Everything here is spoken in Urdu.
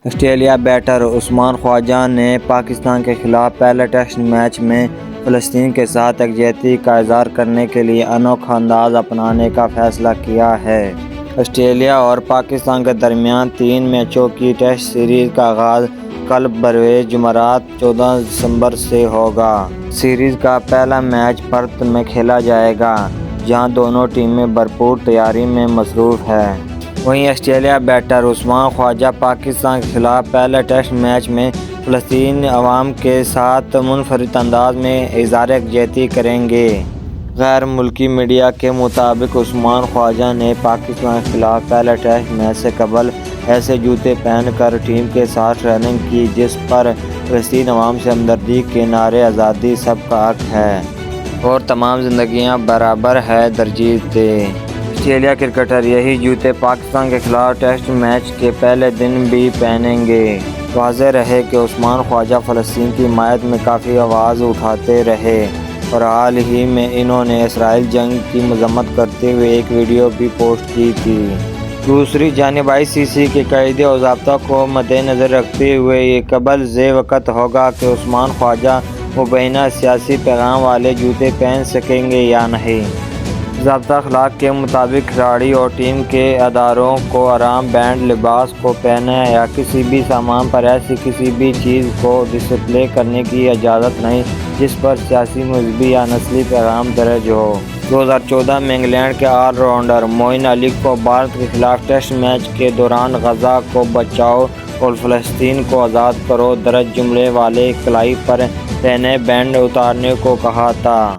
آسٹریلیا بیٹر عثمان خواجہ نے پاکستان کے خلاف پہلے ٹیسٹ میچ میں فلسطین کے ساتھ یکجہتی کا اظہار کرنے کے لیے انوکھا انداز اپنانے کا فیصلہ کیا ہے۔ آسٹریلیا اور پاکستان کے درمیان 3 میچوں کی ٹیسٹ سیریز کا آغاز کل بروز جمعرات 14 دسمبر سے ہوگا۔ سیریز کا پہلا میچ پرتھ میں کھیلا جائے گا، جہاں دونوں ٹیمیں بھرپور تیاری میں مصروف ہیں۔ وہیں آسٹریلیا بیٹر عثمان خواجہ پاکستان کے خلاف پہلے ٹیسٹ میچ میں فلسطینی عوام کے ساتھ منفرد انداز میں اظہار یکجہتی کریں گے۔ غیر ملکی میڈیا کے مطابق عثمان خواجہ نے پاکستان کے خلاف پہلے ٹیسٹ میچ سے قبل ایسے جوتے پہن کر ٹیم کے ساتھ ٹریننگ کی جس پر فلسطینی عوام سے ہمدردی کے نعرے آزادی سب کا حق ہے اور تمام زندگیاں برابر ہے درج دے۔ آسٹریلیا کرکٹر یہی جوتے پاکستان کے خلاف ٹیسٹ میچ کے پہلے دن بھی پہنیں گے۔ واضح رہے کہ عثمان خواجہ فلسطین کی حمایت میں کافی آواز اٹھاتے رہے اور حال ہی میں انہوں نے اسرائیل جنگ کی مذمت کرتے ہوئے ایک ویڈیو بھی پوسٹ کی تھی۔ دوسری جانب ICC کے قاعدے و ضابطوں کو مدنظر رکھتے ہوئے یہ قبل وقت ہوگا کہ عثمان خواجہ مبینہ سیاسی پیغام والے جوتے پہن سکیں گے یا نہیں۔ ضابطۂ اخلاق کے مطابق کھلاڑی اور ٹیم کے اداروں کو آرام بینڈ لباس کو پہننے یا کسی بھی سامان پر ایسی کسی بھی چیز کو ڈسپلے کرنے کی اجازت نہیں جس پر سیاسی، مذہبی یا نسلی پیغام درج ہو۔ 2014 میں انگلینڈ کے آل راؤنڈر معین علی کو بھارت کے خلاف ٹیسٹ میچ کے دوران غزہ کو بچاؤ اور فلسطین کو آزاد کرو درج جملے والے کلائی پر پہنے بینڈ اتارنے کو کہا تھا۔